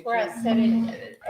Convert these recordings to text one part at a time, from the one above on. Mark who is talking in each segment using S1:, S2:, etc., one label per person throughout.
S1: Before I set it.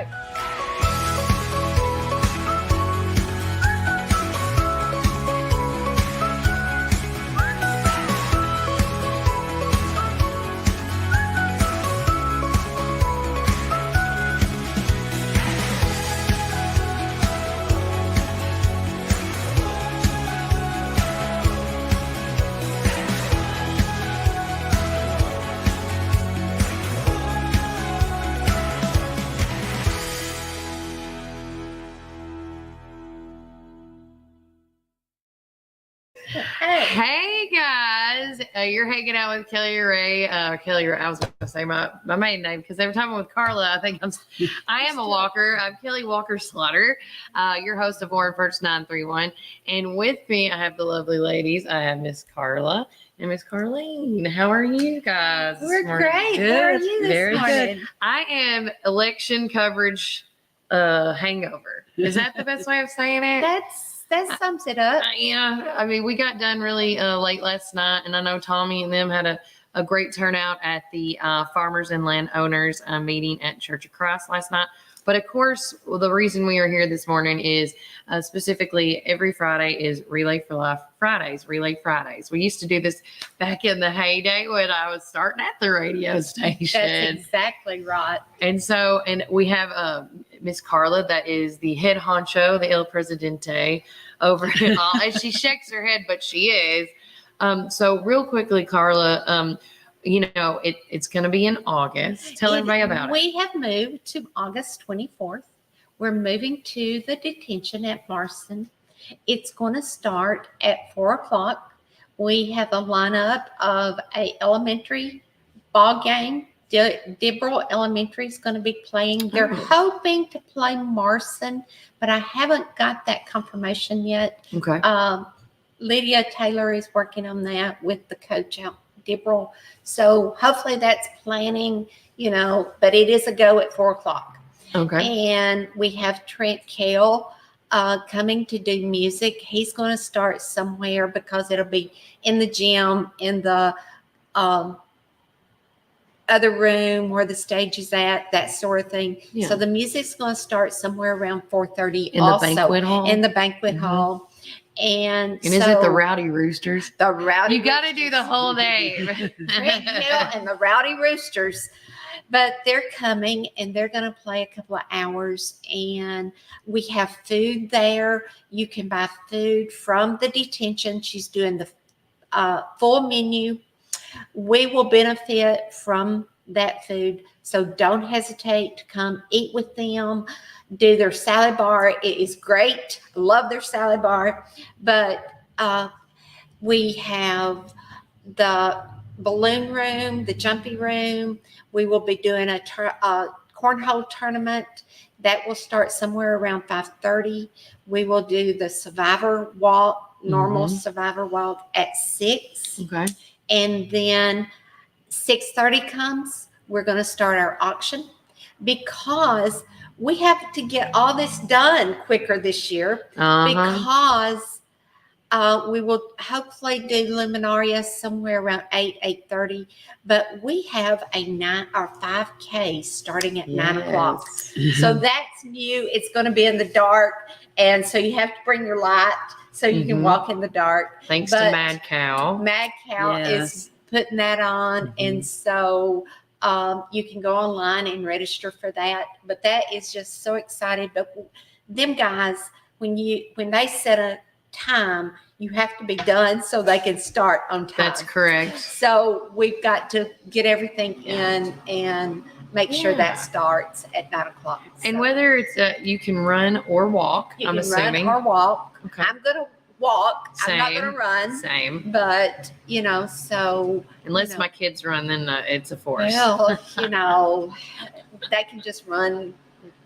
S2: Hey guys, you're hanging out with Kelly Ray. Kelly Ray, I was going to say my maiden name because every time I'm with Carla, I am a walker. I'm Kelly Walker Slaughter, your host of Warren First 931. And with me, I have the lovely ladies. I have Miss Carla and Miss Carlene. How are you guys?
S1: We're great.
S2: Good.
S1: How are you this morning?
S2: Good. I am election coverage hangover. Is that the best way of saying it?
S1: That sums it up.
S2: Yeah, I mean, we got done really late last night, and I know Tommy and them had a great turnout at the Farmers and Landowners meeting at Church of Christ last night. But of course, the reason we are here this morning is specifically every Friday is Relay for Life Fridays, Relay Fridays. We used to do this back in the heyday when I was starting at the radio station.
S1: That's exactly right.
S2: And so, and we have Miss Carla, that is the head honcho, the El Presidente over it all. And she shakes her head, but she is. So real quickly, Carla, it's going to be in August. Tell everybody about it.
S1: We have moved to August 24th. We're moving to the detention at Marston. It's going to start at 4:00. We have a lineup of a elementary ball game. Dibble Elementary is going to be playing. They're hoping to play Marston, but I haven't got that confirmation yet.
S2: Okay.
S1: Lydia Taylor is working on that with the coach out Dibble. So hopefully that's planning, but it is a go at 4:00.
S2: Okay.
S1: And we have Trent Kell coming to do music. He's going to start somewhere because it'll be in the gym, in the other room where the stage is at, that sort of thing.
S2: Yeah.
S1: So the music's going to start somewhere around 4:30.
S2: In the banquet hall?
S1: In the banquet hall. And
S2: is it the Rowdy Roosters?
S1: The Rowdy
S2: You got to do the whole name.
S1: Trent Hill and the Rowdy Roosters. But they're coming and they're going to play a couple of hours. And we have food there. You can buy food from the detention. She's doing the full menu. We will benefit from that food. So don't hesitate to come eat with them. Do their salad bar. It is great. Love their salad bar. But we have the balloon room, the jumpy room. We will be doing a cornhole tournament. That will start somewhere around 5:30. We will do the survivor walk, normal survivor walk at 6.
S2: Okay.
S1: And then 6:30 comes. We're going to start our auction because we have to get all this done quicker this year because we will hopefully do Luminaria somewhere around 8:30. But we have a 5K starting at 9 o'clock. So that's new. It's going to be in the dark. And so you have to bring your light so you can walk in the dark.
S2: Thanks to Mad Cow.
S1: Mad Cow is putting that on. And so you can go online and register for that. But that is just so excited. But them guys, when they set a time, you have to be done so they can start on time.
S2: That's correct.
S1: So we've got to get everything in and make sure that starts at 9 o'clock.
S2: And whether it's you can run or walk,
S1: you
S2: I'm
S1: can
S2: assuming.
S1: Run or walk.
S2: Okay.
S1: I'm going to walk.
S2: Same.
S1: I'm not going to run.
S2: Same.
S1: But, so.
S2: Unless my kids run, then it's a force.
S1: Well, they can just run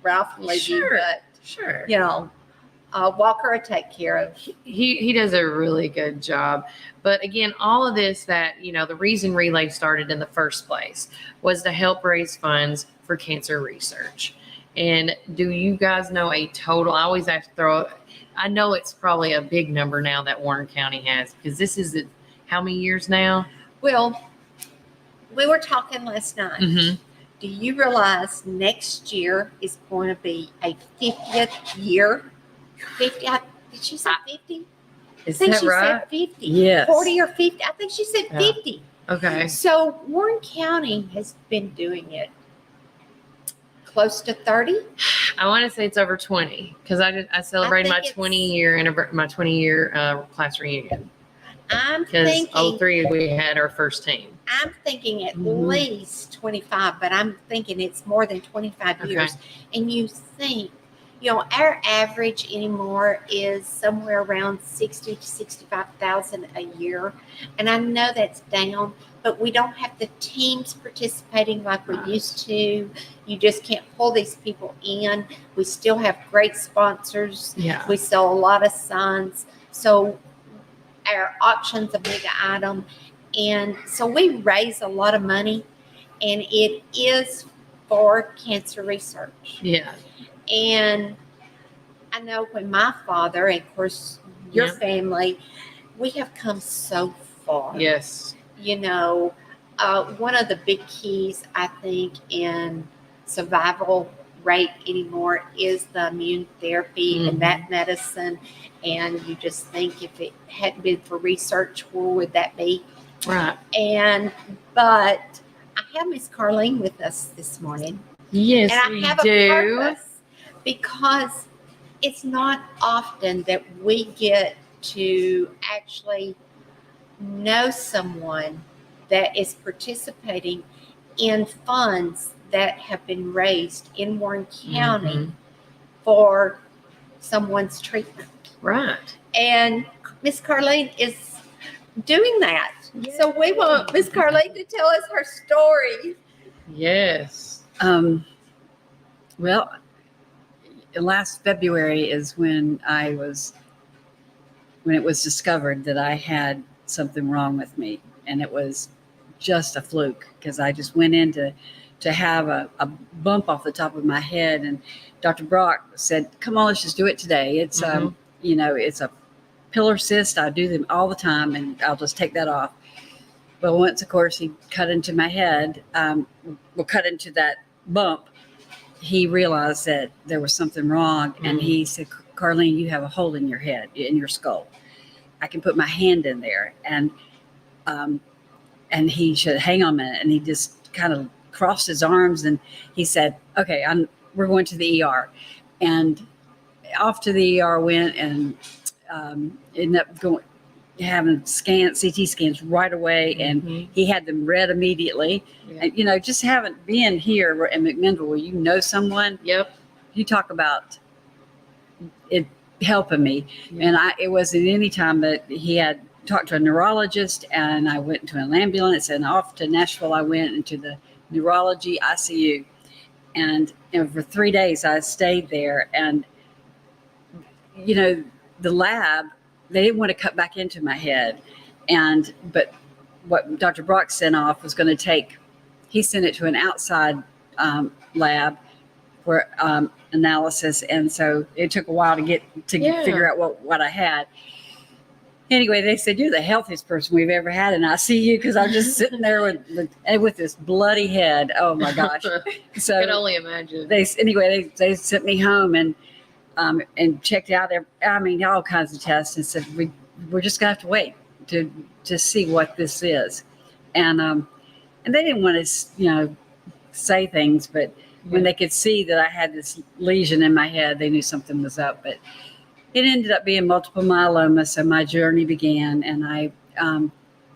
S1: Ralph and leave you. But,
S2: sure.
S1: Walker will take care of.
S2: He does a really good job. But again, all of this the reason Relay started in the first place was to help raise funds for cancer research. And do you guys know a total? I always have to I know it's probably a big number now that Warren County has, because this is how many years now?
S1: Well, we were talking last night. Do you realize next year is going to be a 50th year? 50, did she say 50? I
S2: Is
S1: think
S2: that
S1: she
S2: right?
S1: said 50.
S3: Yes.
S1: 40 or 50. I think she said
S2: Yeah.
S1: 50.
S2: Okay.
S1: So Warren County has been doing it close to 30.
S2: I want to say it's over 20 because I celebrated my
S1: think it's-
S2: 20 year class reunion
S1: I'm
S2: because
S1: thinking
S2: 03 we had our first team.
S1: I'm thinking at
S2: Mhm.
S1: least 25, but I'm thinking it's more than 25
S2: Okay.
S1: years. And you think, our average anymore is somewhere around 60 to 65,000 a year. And I know that's down, but we don't have the teams participating like we
S2: Right.
S1: used to. You just can't pull these people in. We still have great sponsors.
S2: Yeah.
S1: We sell a lot of signs. So our auction's a big item. And so we raise a lot of money, and it is for cancer research.
S2: Yeah.
S1: And I know when my father, and of course your
S2: Yeah.
S1: family, we have come so far.
S2: Yes.
S1: One of the big keys, I think, in survival rate anymore is the immune therapy and that medicine. And you just think if it hadn't been for research, where would that be?
S2: Right.
S1: But I have Miss Carlene with us this morning.
S2: Yes,
S1: And I
S2: we
S1: have
S2: do.
S1: a purpose because it's not often that we get to actually know someone that is participating in funds that have been raised in Warren County
S2: Mhm.
S1: for someone's treatment.
S2: Right.
S1: And Miss Carlene is doing that. So we want Miss Carlene to tell us her story.
S2: Yes.
S3: Well, last February is when it was discovered that I had something wrong with me, and it was just a fluke because I just went in to have a bump off the top of my head, and Dr. Brock said, "Come on, let's just do it today. It's
S2: Mhm.
S3: It's a pillar cyst. I do them all the time, and I'll just take that off." But once, of course, he cut into my head, cut into that bump, he realized that there was something wrong, and he said, "Carlene, you have a hole in your head, in your skull. I can put my hand in there." And he said, "Hang on a minute," and he just kind of crossed his arms, and he said, "Okay, we're going to the ER," and off to the ER went, and ended up going having CT scans right away, and
S2: Mhm.
S3: he had them read immediately.
S2: Yeah.
S3: And just having been here in McMinnville where you know someone,
S2: Yep.
S3: you talk about it helping me.
S2: Yeah.
S3: And it wasn't any time that he had talked to a neurologist, and I went to an ambulance, and off to Nashville I went into the neurology ICU. And for 3 days I stayed there, and the lab, they didn't want to cut back into my head. But what Dr. Brock sent off was going to he sent it to an outside lab for analysis. And so it took a while to figure out what I had. Anyway, they said, "You're the healthiest person we've ever had in ICU," because I'm just sitting there with this bloody head. Oh my gosh. So
S2: I can only imagine.
S3: they sent me home, and checked out all kinds of tests, and said, we're just gonna have to wait to see what this is. And they didn't want to say things, but when they could see that I had this lesion in my head, they knew something was up. But it ended up being multiple myeloma, so my journey began, and I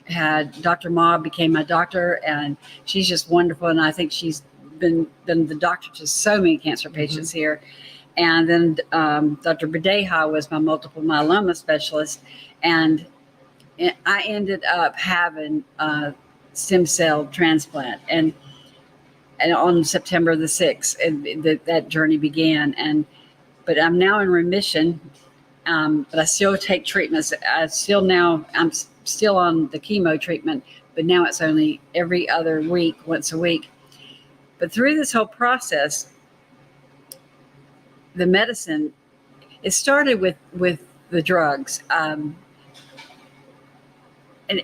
S3: had Dr. Ma became my doctor, and she's just wonderful, and I think she's been the doctor to so many cancer patients here. And then Dr. Badeja was my multiple myeloma specialist, and I ended up having a stem cell transplant, and on September the 6th, and that journey began. But I'm now in remission, but I still take treatments. I'm still on the chemo treatment, but now it's only every other week, once a week. But through this whole process, the medicine, it started with the drugs,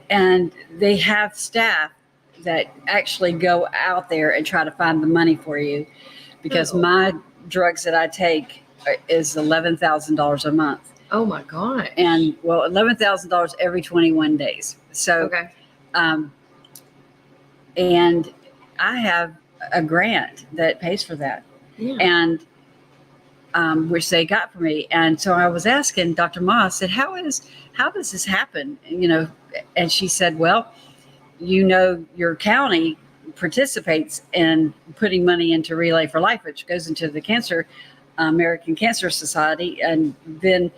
S3: and they have staff that actually go out there and try to find the money for you, because
S2: Oh.
S3: my drugs that I take is $11,000 a month,
S2: Oh my god.
S3: and well, $11,000 every 21 days. So,
S2: Okay.
S3: and I have a grant that pays for that,
S2: Yeah.
S3: and which they got for me. And so I was asking Dr. Ma, I said, how does this happen? And she said, well, your county participates in putting money into Relay for Life, which goes into the American Cancer Society. And then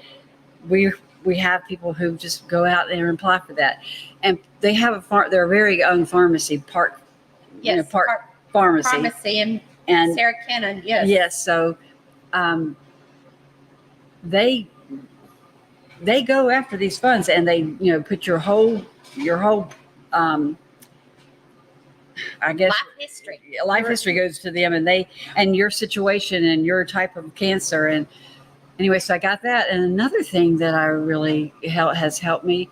S3: we have people who just go out there and apply for that. And they have their very own pharmacy, Park Pharmacy.
S1: Pharmacy in
S3: And
S1: Sarah Cannon. Yes.
S3: yes, so they go after these funds, and they put your whole I guess life history goes to them, and your situation and your type of cancer. And anyway, so I got that. And another thing that I really has helped me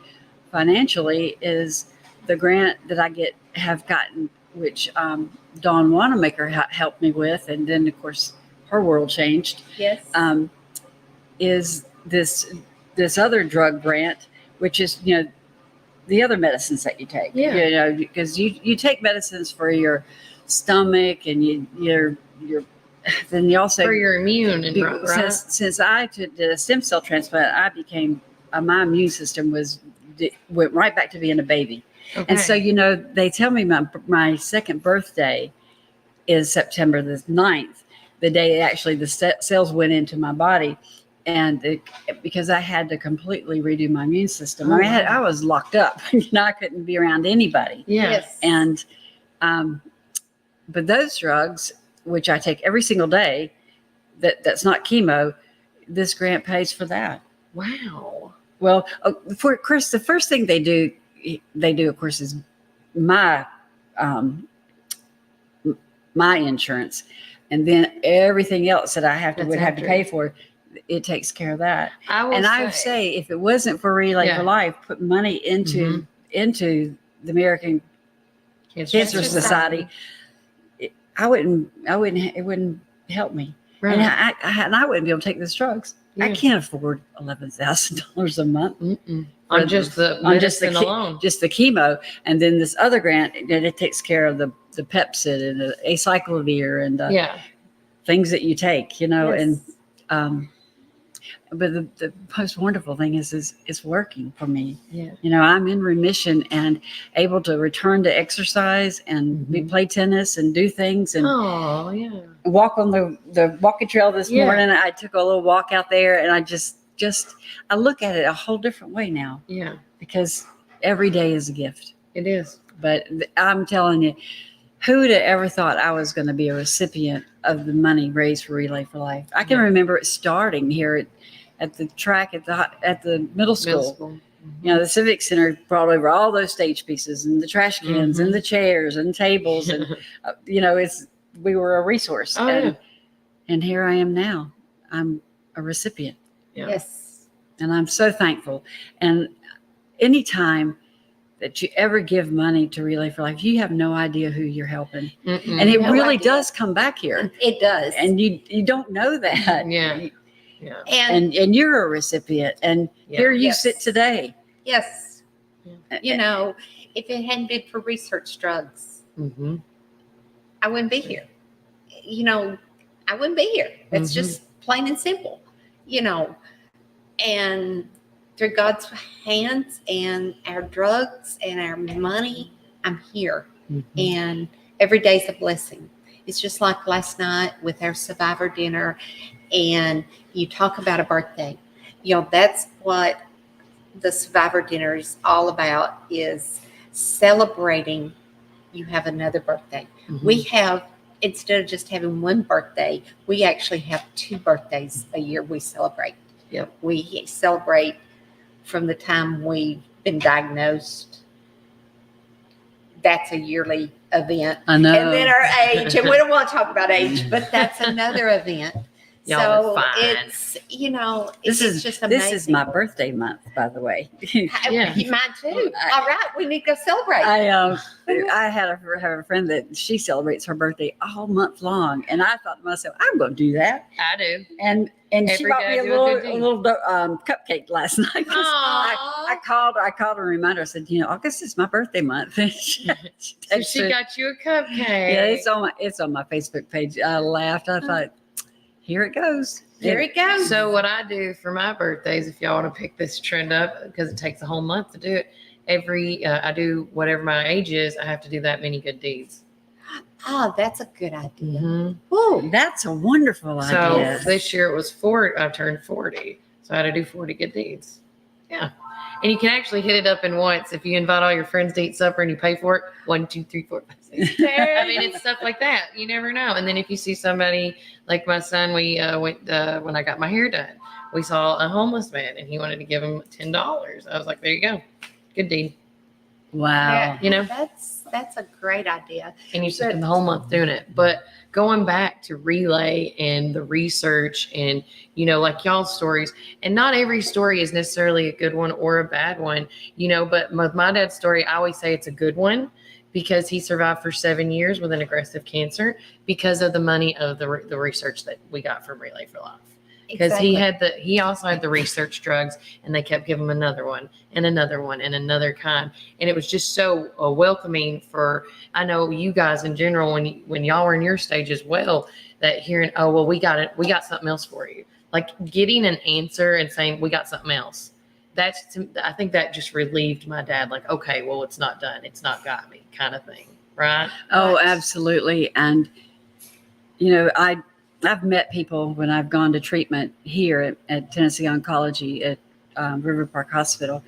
S3: financially is the grant that I have gotten, which Dawn Wanamaker helped me with, and then of course her world changed.
S1: Yes.
S3: Is this other drug grant, which is the other medicines that you take.
S2: Yeah.
S3: Because you take medicines for your stomach, and your then you also
S2: For your immune and right?
S3: Since I did a stem cell transplant, I became my immune system went right back to being a baby.
S2: Okay.
S3: And so they tell me my second birthday is September the 9th, the day actually the cells went into my body. And because I had to completely redo my immune system.
S2: Oh,
S3: I was locked up. I couldn't be around anybody.
S2: Yeah.
S1: Yes.
S3: And but those drugs, which I take every single day, that's not chemo, this grant pays for that.
S2: Wow.
S3: Well, for Chris, the first thing they do, of course, is my insurance, and then everything else that I would have to pay for. It takes care of that. I would say if it wasn't for Relay for Life, put money into the American Cancer Society, it wouldn't help me.
S2: Right.
S3: And I wouldn't be able to take those drugs.
S2: Yeah.
S3: I can't afford $11,000 a month
S2: on just the medicine alone.
S3: Just the chemo, and then this other grant it takes care of the Pepcid and the acyclovir and things that you take.
S1: Yes.
S3: And but the most wonderful thing is it's working for me.
S2: Yeah.
S3: I'm in remission and able to return to exercise and play tennis and do things and walk on the walking trail this morning. I took a little walk out there, and I just I look at it a whole different way now.
S2: Yeah.
S3: Because every day is a gift.
S2: It is.
S3: But I'm telling you, who would have ever thought I was going to be a recipient of the money raised for Relay for Life? I can remember it starting here at the track at the middle school. The Civic Center brought over all those stage pieces and the trash cans and the chairs and tables, and we were a resource. And here I am now. I'm a recipient.
S2: Yeah.
S1: Yes.
S3: And I'm so thankful. And anytime that you ever give money to Relay for Life, you have no idea who you're helping. And it really does come back here.
S1: It does.
S3: And you don't know that.
S2: Yeah. Yeah.
S3: And you're a recipient, and here you sit today.
S1: Yes. If it hadn't been for research drugs, I wouldn't be here. I wouldn't be here. It's just plain and simple, and through God's hands and our drugs and our money, I'm here. And every day's a blessing. It's just like last night with our survivor dinner, and you talk about a birthday. That's what the survivor dinner is all about, is celebrating you have another birthday. We have, instead of just having one birthday, we actually have 2 birthdays a year we celebrate.
S2: Yep.
S1: We celebrate from the time we've been diagnosed. That's a yearly event.
S3: I know.
S1: And then our age, and we don't want to talk about age, but that's another event
S2: Y'all
S1: so
S2: are fine.
S1: it's,
S3: This
S1: it's
S3: is
S1: just amazing.
S3: this is my birthday month, by the way.
S2: Yeah.
S1: Mine too. All right, we need to go celebrate.
S3: I have a friend that she celebrates her birthday all month long, and I thought to myself, I'm going to do that.
S2: I do.
S3: And she
S2: Every
S3: brought
S2: day
S3: me
S2: I do a good
S3: a
S2: deed.
S3: little cupcake last night. 'Cause I called her and reminded her. I said, August is my birthday month. And she
S2: So she got you a cupcake.
S3: yeah, it's on my Facebook page. I laughed. I thought, here it goes.
S1: Here it goes.
S2: So what I do for my birthdays, if y'all want to pick this trend up, because it takes a whole month to do it, I do whatever my age is, I have to do that many good deeds.
S1: Oh, that's a good idea.
S2: Mhm.
S3: Oh, that's a wonderful
S2: So
S3: idea.
S2: this year it was I turned 40. So I had to do 40 good deeds. Yeah. And you can actually hit it up in once. If you invite all your friends to eat supper and you pay for it, 1, 2, 3, 4, 5, 6. I mean, it's stuff like that. You never know. And then if you see somebody like my son, we went when I got my hair done, we saw a homeless man and he wanted to give him $10. I was like, there you go. Good deed.
S3: Wow.
S2: You know?
S1: That's a great idea.
S2: And you spend the whole month doing it. But going back to Relay and the research and, like y'all's stories, and not every story is necessarily a good one or a bad one, but with my dad's story, I always say it's a good one because he survived for 7 years with an aggressive cancer because of the money of the research that we got from Relay for Life. Because he also had the research drugs, and they kept giving him another one and another one and another kind, and it was just so welcoming for, I know you guys in general, when y'all were in your stage as well, that hearing, oh well, we got something else for you, like getting an answer and saying we got something else. I think that just relieved my dad, like, okay, well, it's not done, it's not got me, kind of thing, right?
S3: Oh, absolutely. And I've met people when I've gone to treatment here at Tennessee Oncology at River Park Hospital.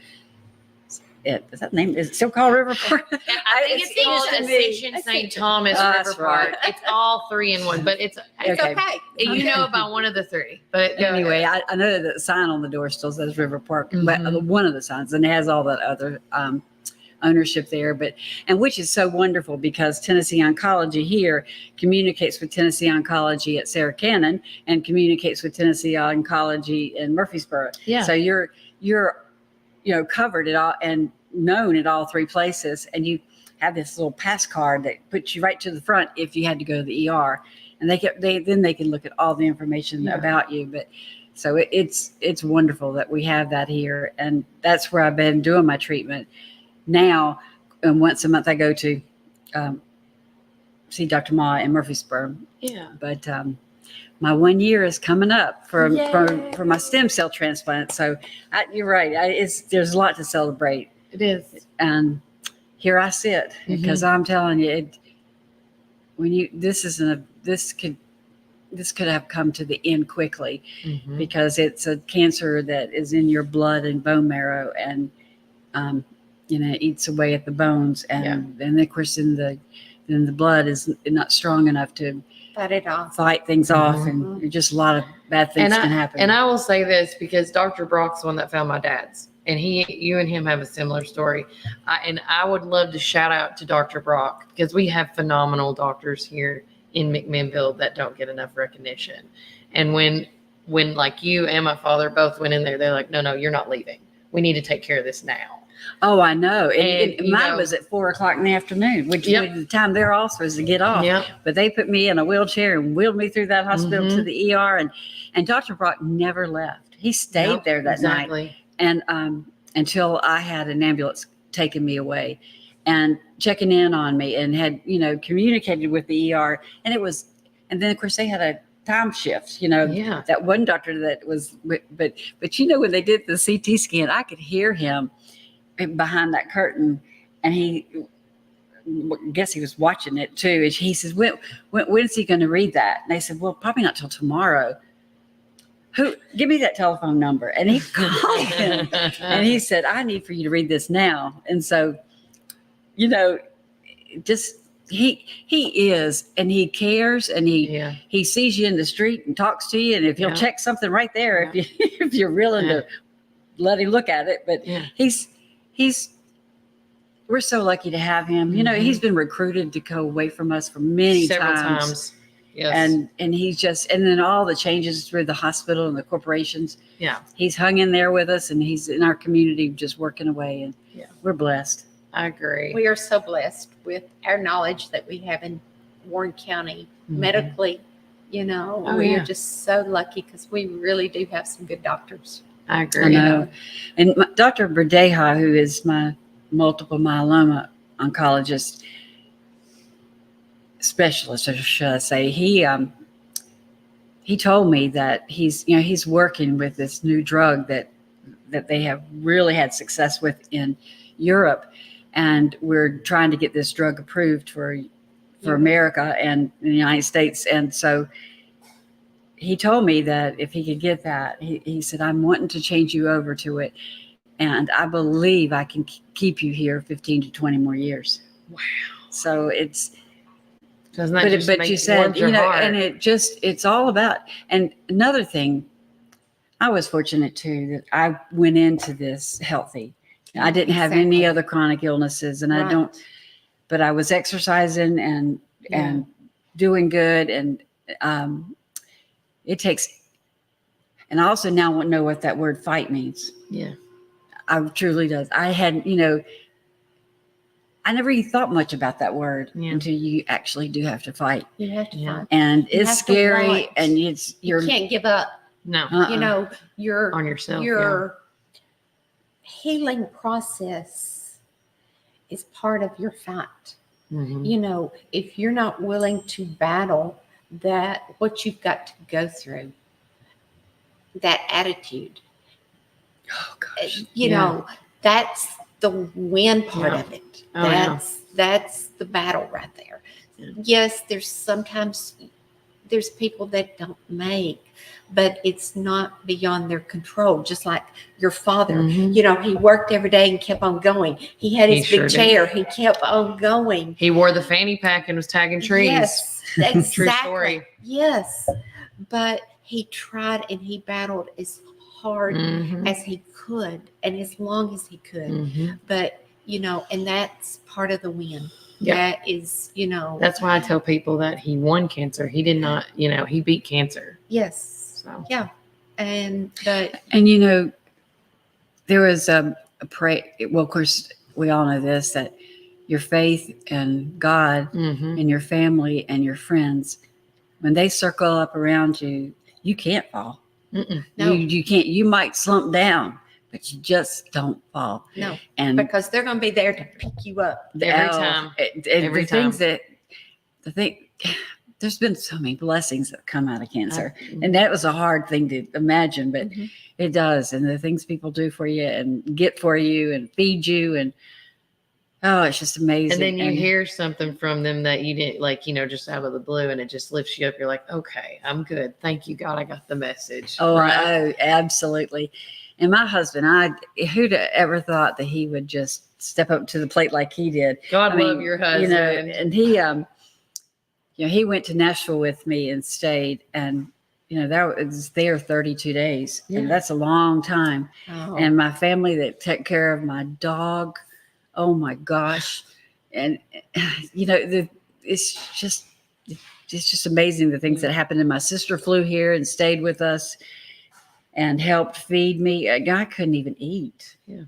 S3: Is that name? Is it still called River Park?
S2: I think it's called Ascension St. Thomas
S3: That's
S2: River Park.
S3: right.
S2: It's all three in one, but it's
S3: Okay.
S2: you know about one of the three. But
S3: Anyway, I know that the sign on the door still says River Park, but
S2: Mhm.
S3: one of the signs, and it has all that other ownership there, and which is so wonderful because Tennessee Oncology here communicates with Tennessee Oncology at Sarah Cannon and communicates with Tennessee Oncology in Murfreesboro.
S2: Yeah.
S3: So you're covered at all and known at all three places, and you have this little pass card that puts you right to the front if you had to go to the ER, and then they can look at all the information
S2: Yeah.
S3: about you. But so it's wonderful that we have that here, and that's where I've been doing my treatment now. And once a month I go to see Dr. Ma in Murfreesboro.
S2: yeah.
S3: But my 1 year is coming up for
S1: Yay.
S3: my stem cell transplant. So you're right. There's a lot to celebrate.
S2: It is.
S3: And here I sit because I'm telling you, this could have come to the end quickly
S2: Mhm.
S3: because it's a cancer that is in your blood and bone marrow, and it eats away at the bones, and then of course in the blood is not strong enough to
S1: Cut it off.
S3: fight things off,
S1: Mhm.
S3: and just a lot of bad things can happen.
S2: And I will say this because Dr. Brock's the one that found my dad's, and you and him have a similar story. And I would love to shout out to Dr. Brock because we have phenomenal doctors here in McMinnville that don't get enough recognition. And when like you and my father both went in there, they're like, no, you're not leaving. We need to take care of this now.
S3: Oh, I know. And
S2: And,
S3: mine was at 4:00 in the afternoon, which
S2: Yep.
S3: was the time they're all supposed to get off.
S2: Yeah.
S3: But they put me in a wheelchair and wheeled me through that hospital to
S2: Mhm.
S3: the ER. And Dr. Brock never left. He stayed there that night.
S2: Exactly.
S3: And until I had an ambulance taking me away and checking in on me and had, communicated with the ER. And then of course they had a time shift,
S2: Yeah.
S3: that one doctor that was, but when they did the CT scan, I could hear him behind that curtain, and I guess he was watching it too. And he says, when's he going to read that? And they said, well, probably not till tomorrow. Give me that telephone number. And he called him and he said, I need for you to read this now. And so, just he is, and he cares, and he sees you in the street and talks to you. And if he'll check something right there, if you're willing to let him look at it, but we're so lucky to have him.
S2: Mhm.
S3: He's been recruited to go away from us for many
S2: Several
S3: times.
S2: times. Yes.
S3: And he's just, and then all the changes through the hospital and the corporations.
S2: Yeah.
S3: He's hung in there with us, and he's in our community just working away, and
S2: Yeah.
S3: we're blessed.
S2: I agree.
S1: We are so blessed with our knowledge that we have in Warren County
S2: Mhm.
S1: medically.
S2: Oh,
S1: we
S2: yeah.
S1: are just so lucky because we really do have some good doctors.
S2: I
S3: I
S2: agree.
S3: know. And Dr. Verdeja, who is my multiple myeloma oncologist specialist, or should I say, he told me that he's working with this new drug that they have really had success with in Europe, and we're trying to get this drug approved for America and the United States. And so he told me that if he could get that, he said, I'm wanting to change you over to it, and I believe I can keep you here 15 to 20 more years.
S2: Wow.
S3: So it's,
S2: Doesn't that just
S3: but
S2: make
S3: you said,
S2: warms your heart?
S3: and it's all about, and another thing, I was fortunate too that I went into this healthy. I didn't have any
S1: Exactly.
S3: other chronic illnesses, and I
S1: Right.
S3: don't, but I was exercising and doing good. And it takes, and I also now know what that word fight means.
S2: Yeah.
S3: I truly does. I had, I never even thought much about that word
S2: Yeah.
S3: until you actually do have to fight.
S1: You have to
S2: Yeah.
S1: find.
S3: And
S1: You
S3: it's
S1: have to
S3: scary,
S1: want.
S3: and
S1: You can't give up.
S2: No.
S3: uh-uh.
S1: Your
S2: On yourself.
S1: your healing process is part of your fight.
S2: Yeah. Mhm.
S1: If you're not willing to battle what you've got to go through, that attitude,
S3: Oh gosh.
S1: that's the win part
S2: Yeah.
S1: of it.
S2: Oh, yeah.
S1: That's the battle right there.
S2: Yeah.
S1: Yes, there's people that don't make, but it's not beyond their control. Just like your father,
S2: Mhm.
S1: he worked every day and kept on going. He had
S2: He
S1: his
S2: sure
S1: big
S2: did.
S1: chair. He kept on going.
S2: He wore the fanny pack and was tagging trees.
S1: Yes, exactly.
S2: True story.
S1: Yes, but he tried and he battled as hard
S2: Mhm.
S1: as he could and as long as he could.
S2: Mhm.
S1: But and that's part of the win.
S2: Yeah.
S1: That is,
S2: That's why I tell people that he won cancer. He did not, he beat cancer.
S1: yes,
S2: So
S1: yeah, but
S3: And there was a pray. Well, of course, we all know this, that your faith and God
S2: mhm.
S3: and your family and your friends, when they circle up around you, you can't fall.
S2: Mm-mm.
S1: No.
S3: You can't. You might slump down, but you just don't fall.
S1: no,
S3: And
S1: because they're going to be there to pick you up.
S2: Every time. Every
S3: the things there's been so many blessings that come out of cancer. And that was a hard thing to imagine, but
S1: Mhm.
S3: it does. And the things people do for you and get for you and feed you, and it's just amazing.
S2: And then you hear something from them that you didn't just out of the blue, and it just lifts you up. You're like, okay, I'm good. Thank you, God. I got the message. Right?
S3: Absolutely. And my husband, who'd ever thought that he would just step up to the plate like he did?
S2: God love your husband.
S3: And he went to Nashville with me and stayed, and that was there 32 days,
S2: Yeah.
S3: and that's a long time.
S1: Oh,
S3: And my family that took care of my dog, oh my gosh, and it's just amazing the things that happened. And my sister flew here and stayed with us and helped feed me. I couldn't even eat.
S2: Yeah.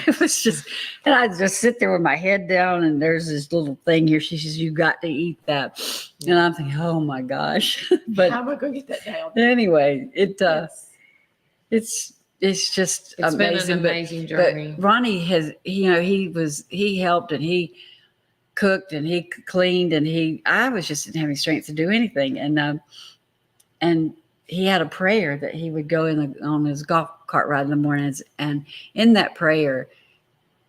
S3: It was just, and I just sit there with my head down, and there's this little thing here. She says, "You got to eat that," and I'm thinking, "Oh my gosh!" But
S1: how am I going to get that down?
S3: anyway,
S1: Yes.
S3: it's just
S2: It's
S3: amazing.
S2: been an amazing journey.
S3: But Ronnie has, he helped, and he cooked, and he cleaned, and I was just didn't have any strength to do anything. And he had a prayer that he would go on his golf cart ride in the mornings. And in that prayer,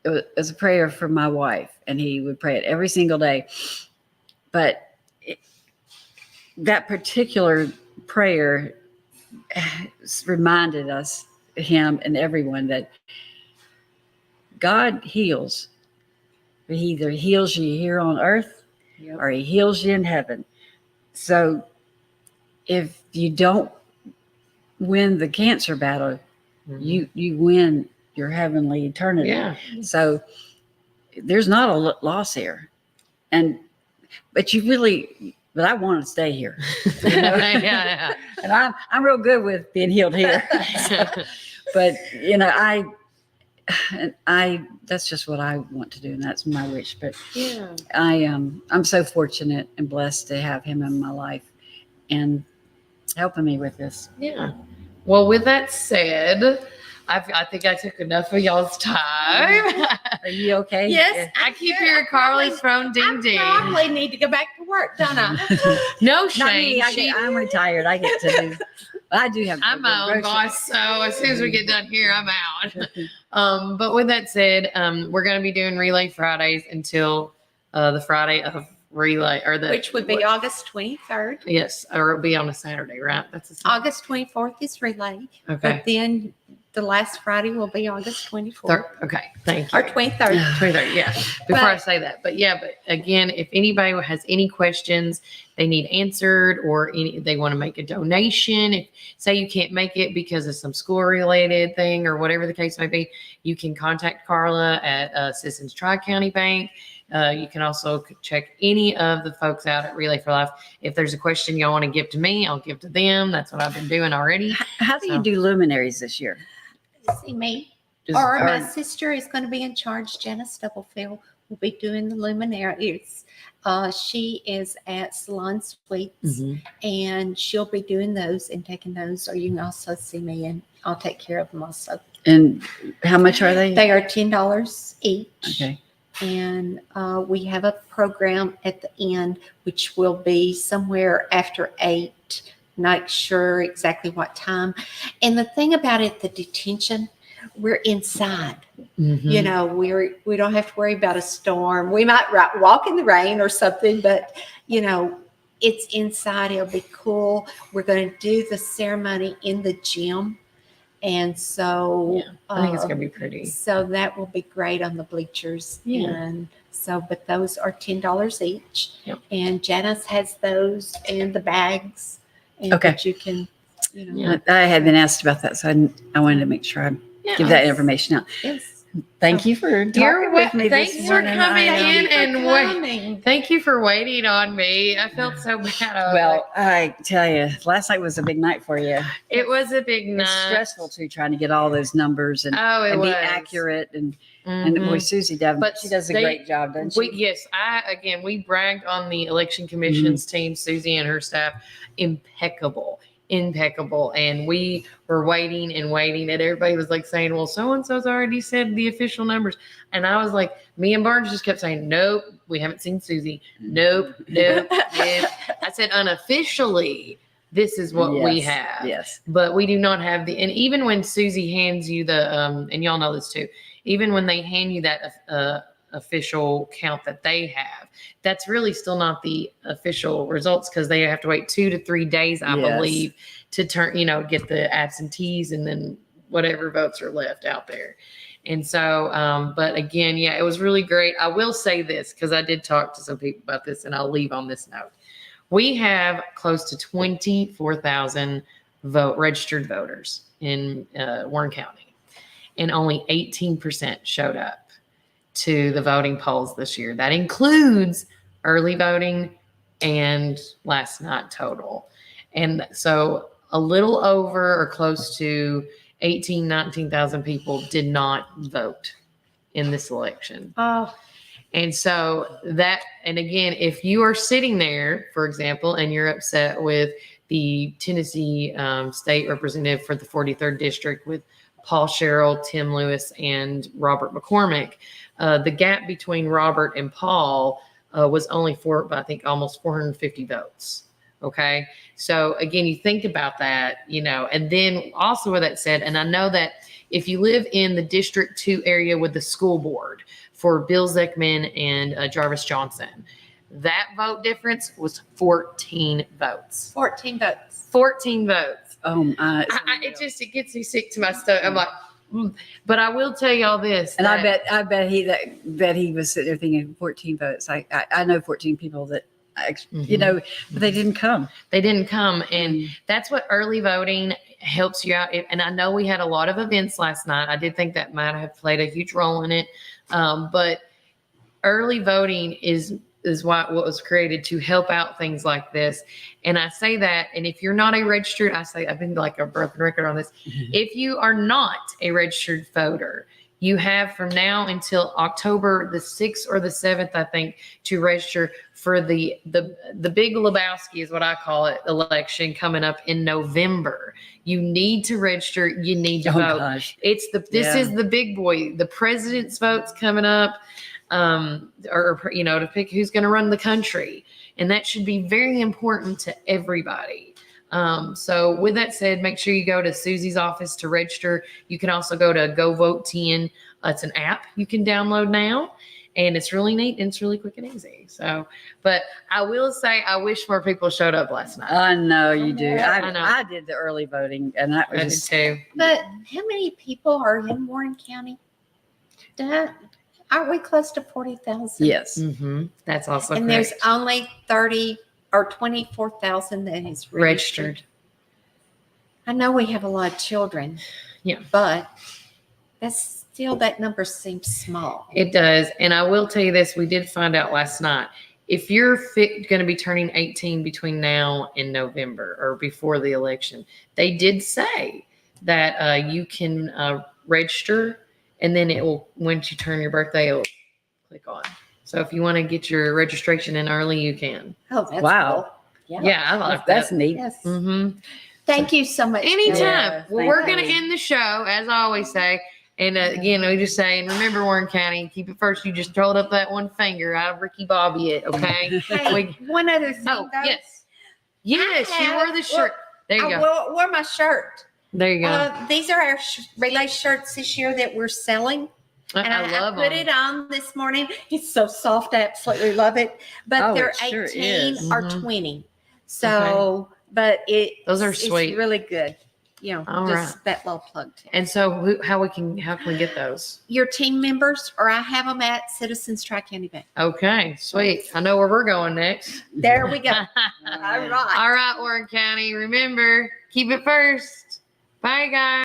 S3: it was a prayer for my wife, and he would pray it every single day. But that particular prayer reminded him and everyone that God heals. He either heals you here on earth,
S1: Yep.
S3: or he heals you in heaven. So if you don't win the cancer battle,
S2: Mhm.
S3: you win your heavenly eternity.
S2: Yeah.
S3: So there's not a loss here. But you really, but I want to stay here.
S2: Yeah.
S3: And I'm real good with being healed here. But that's just what I want to do, and that's my wish. But
S2: Yeah.
S3: I'm so fortunate and blessed to have him in my life and helping me with this.
S2: Yeah. Well, with that said, I think I took enough of y'all's time.
S3: Are you okay?
S1: Yes,
S2: I keep hearing Carly's phone ding ding.
S1: I probably need to go back to work, don't I?
S2: No
S3: Not me.
S2: shame.
S3: I'm retired. I get to do. I do have.
S2: I'm my own boss, so as soon as we get done here, I'm out. But with that said, we're going to be doing Relay Fridays until the Friday of Relay, or the
S1: Which would be August 23rd.
S2: yes, or it'll be on a Saturday, right? That's a Saturday.
S1: August 24th is relay.
S2: Okay.
S1: But then the last Friday will be August 24th.
S2: Okay, thank you.
S1: Or 23rd.
S2: 23rd, yeah. Before I
S1: But-
S2: say that, but again, if anybody has any questions they need answered, or they want to make a donation, if say you can't make it because of some school related thing or whatever the case may be, you can contact Carla at Citizens Tri-County Bank. You can also check any of the folks out at Relay for Life. If there's a question y'all want to give to me, I'll give to them. That's what I've been doing already.
S3: How do you do luminaries this year?
S1: See me.
S3: Just-
S1: Or my sister is going to be in charge. Janice Stubblefield will be doing the luminaries. She is at Salon Suites, and she'll be doing those and taking those. Or you can also see me, and I'll take care of them also.
S3: And how much are they?
S1: They are $10 each.
S3: Okay.
S1: And we have a program at the end, which will be somewhere after 8. Not sure exactly what time. And the thing about it, the detention, we're inside. You know, we don't have to worry about a storm. We might walk in the rain or something, but it's inside. It'll be cool. We're going to do the ceremony in the gym, and so
S2: I think it's gonna be pretty.
S1: So that will be great on the bleachers.
S2: Yeah.
S1: And so, but those are $10 each.
S2: Yep.
S1: And Janice has those and the bags, and
S3: Okay.
S1: that you can,
S2: Yeah.
S3: I had been asked about that, so I wanted to make sure I give that information out.
S1: Yes.
S3: Thank you for talking with me
S2: thanks
S3: this
S2: for
S3: morning.
S2: coming in and wait.
S1: coming.
S2: Thank you for waiting on me. I felt so bad. I was
S3: Well, I tell you, last night was a big night for you.
S2: like, it was a big night.
S3: It's stressful too, trying to get all those numbers and,
S2: Oh, it
S3: and
S2: was
S3: be accurate. And
S2: Mhm.
S3: boy, Susie does.
S2: But
S3: She does a
S2: they-
S3: great job, doesn't she?
S2: Yes, we bragged on the election commission's team, Susie and her staff, impeccable. And we were waiting, and everybody was like saying, well, so-and-so's already said the official numbers. And I was like, me and Barnes just kept saying, nope, we haven't seen Susie. Nope. I said, unofficially, this is what we
S3: Yes,
S2: have.
S3: Yes.
S2: But we do not have and even when Susie hands you the, and y'all know this too, even when they hand you that official count that they have, that's really still not the official results, because they have to wait 2 to 3 days, I
S3: Yes.
S2: believe, to turn, get the absentees and then whatever votes are left out there. And so, but again, yeah, it was really great. I will say this, because I did talk to some people about this, and I'll leave on this note. We have close to 24,000 registered voters in Warren County, and only 18% showed up to the voting polls this year. That includes early voting and last night total. And so a little over or close to 19,000 people did not vote in this election.
S1: Oh,
S2: And so and again, if you are sitting there, for example, and you're upset with the Tennessee state representative for the 43rd district with Paul Sherrill, Tim Lewis, and Robert McCormick, the gap between Robert and Paul was only I think almost 450 votes. Okay. So again, you think about that, and then also with that said, and I know that if you live in the District 2 area with the school board for Bill Zeckman and Jarvis Johnson, that vote difference was 14 votes.
S1: 14 votes.
S2: 14 votes.
S3: It
S2: It gets me sick to my stomach. I'm like, But I will tell y'all this.
S3: And I bet he was sitting there thinking 14 votes. I know 14 people that, but they didn't come.
S2: They didn't come. And that's what early voting helps you out. And I know we had a lot of events last night. I did think that might have played a huge role in it. But early voting is what was created to help out things like this. And I say that, and if you're not a registered, I've been like a broken record on this. If you are not a registered voter, you have from now until October the 6th or the 7th, I think, to register for the big Lebowski is what I call it, election coming up in November. You need to register. You need to vote.
S3: Gosh.
S2: This is the big boy. The president's vote's coming up, or to pick who's going to run the country, and that should be very important to everybody. So with that said, make sure you go to Susie's office to register. You can also go to Go Vote 10. It's an app you can download now, and it's really neat and it's really quick and easy. So, but I will say, I wish more people showed up last night.
S3: I know you do.
S2: I know.
S3: I did the early voting, and that was
S2: I did
S3: just
S2: too.
S1: But how many people are in Warren County? Aren't we close to 40,000?
S3: yes.
S2: Mm-hmm. That's also
S1: And
S2: correct.
S1: there's only 30 or 24,000 that is
S2: Registered.
S1: I know we have a lot of children.
S2: Yeah.
S1: But that number seems small.
S2: It does. And I will tell you this, we did find out last night. If you're going to be turning 18 between now and November or before the election, they did say that you can register, and then it will, once you turn your birthday, it will click on. So if you want to get your registration in early, you can.
S1: Oh, that's
S3: Wow.
S1: cool. Yeah.
S2: Yeah, I like
S3: That's
S2: that.
S3: neat.
S1: Yes.
S2: Mm-hmm.
S1: Thank you so much.
S2: Anytime.
S3: Yeah,
S2: Well,
S3: thank
S2: we're
S3: you.
S2: going to end the show, as I always say. And again, we just say, and remember, Warren County, keep it first. You just hold up that one finger. I Ricky Bobby it, okay?
S1: Hey, one other thing.
S2: Oh,
S1: though.
S2: yes. Yes, you wore the shirt. There you
S1: I
S2: go.
S1: wore my shirt.
S2: There you go.
S1: These are our relay shirts this year that we're selling. And
S2: I love
S1: put
S2: them.
S1: it on this morning. It's so soft. I absolutely love it. But
S3: Oh,
S1: they're
S3: it sure
S1: 18
S3: is.
S1: or
S2: Mhm.
S1: 20. So, but
S2: Those are
S1: it's
S2: sweet.
S1: really good.
S2: All
S1: Just that little plug too.
S2: And so how can we get those?
S1: Your team members, or I have them at Citizens Tri-County Bank.
S2: Okay, sweet. I know where we're going next.
S1: There we go. All
S3: All
S1: right.
S2: All right, Warren County. Remember, keep it first. Bye, guys.